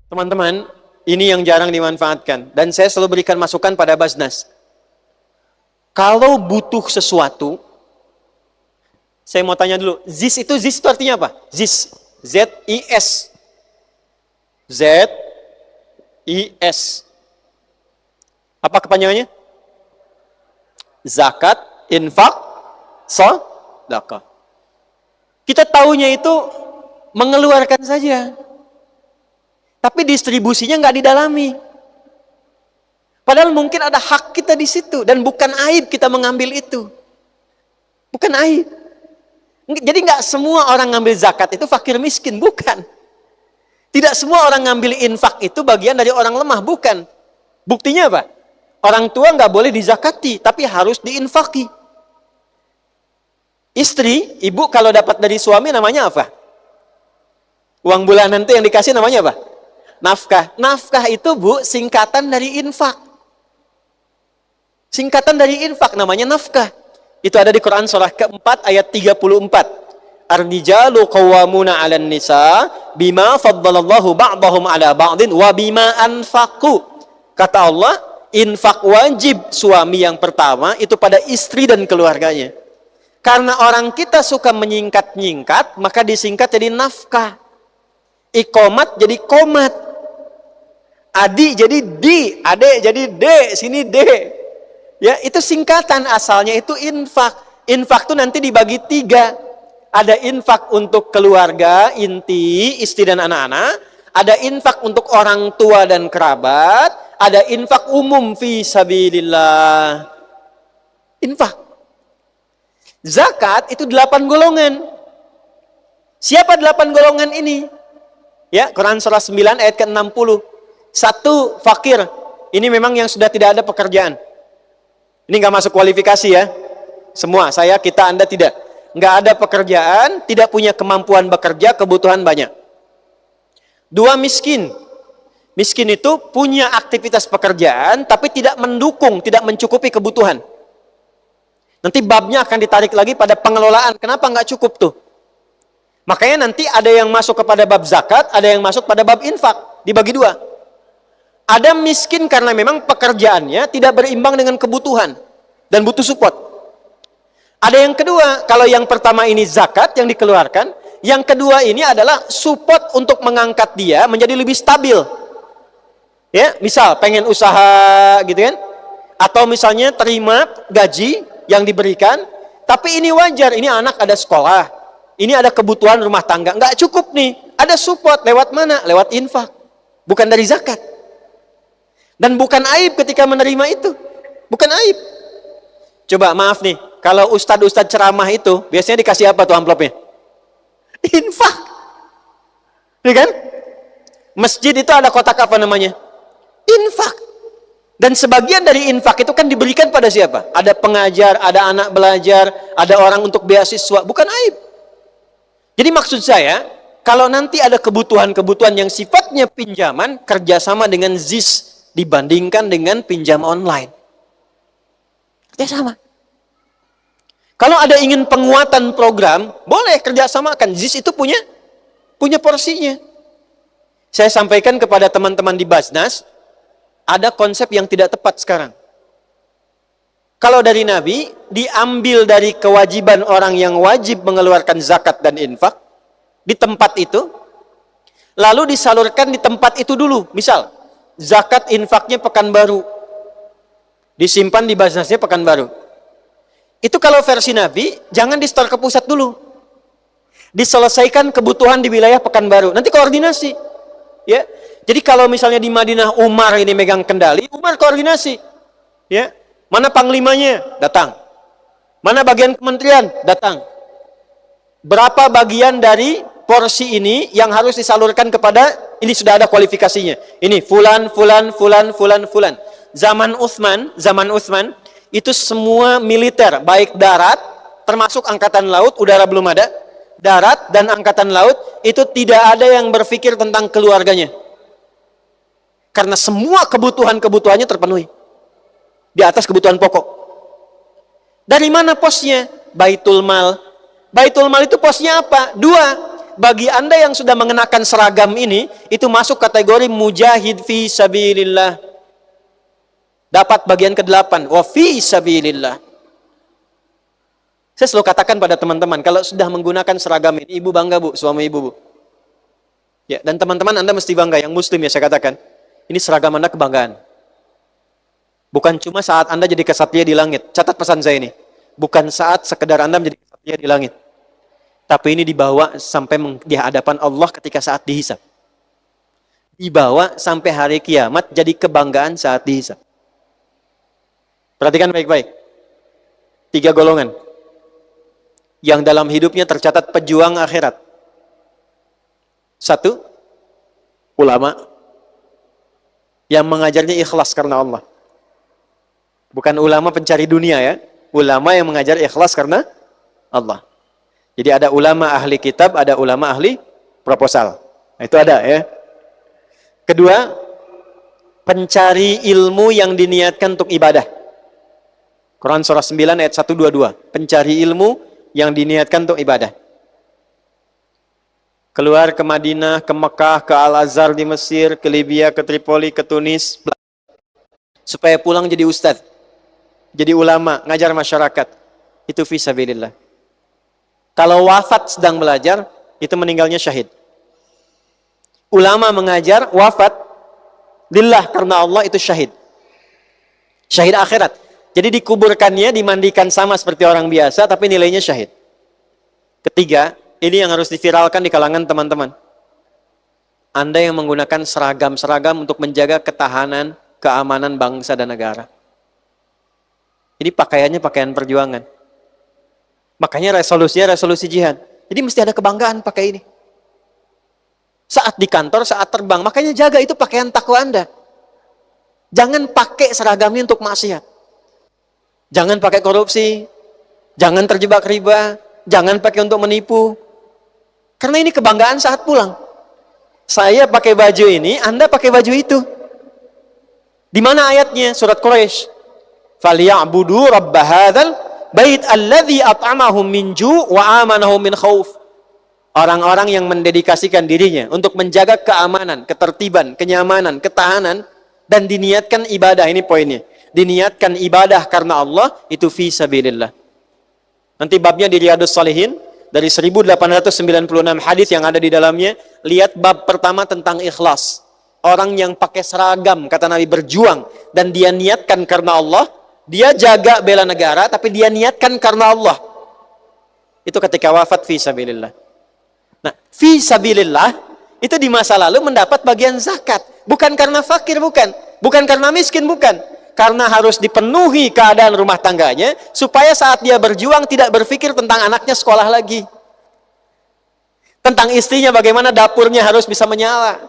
Teman-teman, ini yang jarang dimanfaatkan. Dan saya selalu berikan masukan pada Basnas. Kalau butuh sesuatu, saya mau tanya dulu, ZIS itu artinya apa? ZIS. Z-I-S. Z-I-S. Apa kepanjangannya? Zakat, infak, sedekah. Kita taunya itu mengeluarkan saja. Tapi distribusinya nggak didalami. Padahal mungkin ada hak kita di situ. Dan bukan aib kita mengambil itu. Bukan aib. Jadi nggak semua orang ngambil zakat itu fakir miskin. Bukan. Tidak semua orang ngambil infak itu bagian dari orang lemah. Bukan. Buktinya apa? Orang tua nggak boleh dizakati, tapi harus diinfaki. Istri, ibu kalau dapat dari suami namanya apa? Uang bulanan itu yang dikasih namanya apa? Nafkah. Nafkah itu, Bu, singkatan dari infak. Singkatan dari infak namanya nafkah. Itu ada di Quran surah keempat ayat 34. Ar-rijalu qawwamuna 'alan nisa bima faddalallahu ba'dahum 'ala ba'din wa bima anfaqu. Kata Allah, infak wajib suami yang pertama itu pada istri dan keluarganya. Karena orang kita suka menyingkat-nyingkat, maka disingkat jadi nafkah. Ikomat jadi komat. Adi jadi di, ade jadi de, sini de. Ya, itu singkatan, asalnya itu infak. Infak itu nanti dibagi 3. Ada infak untuk keluarga, inti, istri dan anak-anak. Ada infak untuk orang tua dan kerabat. Ada infak umum fi sabilillah. Infak. Zakat itu 8 golongan. Siapa 8 golongan ini? Ya, Quran surah 9 ayat ke-60. 1, fakir. Ini memang yang sudah tidak ada pekerjaan. Ini nggak masuk kualifikasi ya. Semua, saya, kita, Anda tidak. Nggak ada pekerjaan, tidak punya kemampuan bekerja, kebutuhan banyak. 2, miskin. Miskin itu punya aktivitas pekerjaan, tapi tidak mendukung, tidak mencukupi kebutuhan. Nanti babnya akan ditarik lagi pada pengelolaan. Kenapa nggak cukup tuh? Makanya nanti ada yang masuk kepada bab zakat, ada yang masuk pada bab infak. Dibagi 2. Ada miskin karena memang pekerjaannya tidak berimbang dengan kebutuhan dan butuh support. Ada yang kedua, kalau yang pertama ini zakat yang dikeluarkan, yang kedua ini adalah support untuk mengangkat dia menjadi lebih stabil. Ya, misal pengen usaha gitu kan? Atau misalnya terima gaji yang diberikan, tapi ini wajar, ini anak ada sekolah, ini ada kebutuhan rumah tangga, nggak cukup nih, ada support, lewat mana? Lewat infak, bukan dari zakat. Dan bukan aib ketika menerima itu, bukan aib. Coba maaf nih, kalau ustadz-ustadz ceramah itu, biasanya dikasih apa tuh amplopnya? Infak. Ya kan? Masjid itu ada kotak apa namanya? Infak. Dan sebagian dari infak itu kan diberikan pada siapa? Ada pengajar, ada anak belajar, ada orang untuk beasiswa, bukan aib. Jadi maksud saya, kalau nanti ada kebutuhan-kebutuhan yang sifatnya pinjaman, kerjasama dengan ZIS dibandingkan dengan pinjam online. Kerjasama. Kalau ada ingin penguatan program, boleh kerjasamakan. ZIS itu punya porsinya. Saya sampaikan kepada teman-teman di Basnas, ada konsep yang tidak tepat sekarang. Kalau dari Nabi, diambil dari kewajiban orang yang wajib mengeluarkan zakat dan infak, di tempat itu, lalu disalurkan di tempat itu dulu. Misal, zakat infaknya Pekanbaru, disimpan di Basnasnya Pekanbaru. Itu kalau versi Nabi, jangan di store ke pusat dulu. Diselesaikan kebutuhan di wilayah Pekanbaru. Nanti koordinasi. Ya. Jadi kalau misalnya di Madinah Umar ini megang kendali, Umar koordinasi. Ya. Mana panglimanya? Datang. Mana bagian kementerian? Datang. Berapa bagian dari porsi ini yang harus disalurkan kepada, ini sudah ada kualifikasinya. Ini fulan. Zaman Utsman itu semua militer, baik darat, termasuk angkatan laut, udara belum ada, darat dan angkatan laut, itu tidak ada yang berpikir tentang keluarganya. Karena semua kebutuhannya terpenuhi. Di atas kebutuhan pokok. Dari mana posnya? Baitul Mal. Baitul Mal itu posnya apa? 2. bagi Anda yang sudah mengenakan seragam ini, itu masuk kategori mujahid fi sabilillah. Dapat bagian ke-8, wa fi sabilillah. Saya selalu katakan pada teman-teman, kalau sudah menggunakan seragam ini, ibu bangga bu, suami ibu bu. Ya, dan teman-teman Anda mesti bangga, yang muslim ya saya katakan. Ini seragam Anda kebanggaan. Bukan cuma saat Anda jadi kesatria di langit. Catat pesan saya ini. Bukan saat sekedar Anda menjadi kesatria di langit. Tapi ini dibawa sampai di hadapan Allah ketika saat dihisab. Dibawa sampai hari kiamat jadi kebanggaan saat dihisab. Perhatikan baik-baik. 3 golongan yang dalam hidupnya tercatat pejuang akhirat. 1, ulama yang mengajarnya ikhlas karena Allah. Bukan ulama pencari dunia ya. Ulama yang mengajar ikhlas karena Allah. Jadi ada ulama ahli kitab, ada ulama ahli proposal. Nah, itu ada ya. Kedua, pencari ilmu yang diniatkan untuk ibadah. Quran surah 9 ayat 122. Pencari ilmu yang diniatkan untuk ibadah. Keluar ke Madinah, ke Mekah, ke Al-Azhar di Mesir, ke Libya, ke Tripoli, ke Tunis. Supaya pulang jadi ustadz. Jadi ulama, ngajar masyarakat. Itu fisabilillah. Kalau wafat sedang belajar, itu meninggalnya syahid. Ulama mengajar, wafat, lillah karena Allah, itu syahid. Syahid akhirat. Jadi dikuburkannya, dimandikan sama seperti orang biasa, tapi nilainya syahid. Ketiga, ini yang harus diviralkan di kalangan teman-teman. Anda yang menggunakan seragam-seragam untuk menjaga ketahanan, keamanan bangsa dan negara. Ini pakaiannya pakaian perjuangan. Makanya resolusinya resolusi jihad. Jadi mesti ada kebanggaan pakai ini. Saat di kantor, saat terbang. Makanya jaga itu pakaian takwa Anda. Jangan pakai seragamnya untuk maksiat. Jangan pakai korupsi. Jangan terjebak riba. Jangan pakai untuk menipu. Karena ini kebanggaan saat pulang. Saya pakai baju ini, Anda pakai baju itu. Di mana ayatnya? Surat Quraisy. Falyabudu rabb hadzal bait alladzi at'amahum min ju' wa amanahum min khauf. Orang-orang yang mendedikasikan dirinya untuk menjaga keamanan, ketertiban, kenyamanan, ketahanan dan diniatkan ibadah, ini poinnya. Diniatkan ibadah karena Allah, itu fi sabilillah. Nanti babnya di Riyadhus Shalihin dari 1896 hadis yang ada di dalamnya. Lihat bab pertama tentang ikhlas. Orang yang pakai seragam, kata Nabi, berjuang dan dia niatkan karena Allah. Dia jaga bela negara, tapi dia niatkan karena Allah. Itu ketika wafat fi sabilillah. Nah, fi sabilillah itu di masa lalu mendapat bagian zakat. Bukan karena fakir, bukan. Bukan karena miskin, bukan. Karena harus dipenuhi keadaan rumah tangganya, supaya saat dia berjuang tidak berpikir tentang anaknya sekolah lagi. Tentang istrinya bagaimana dapurnya harus bisa menyala.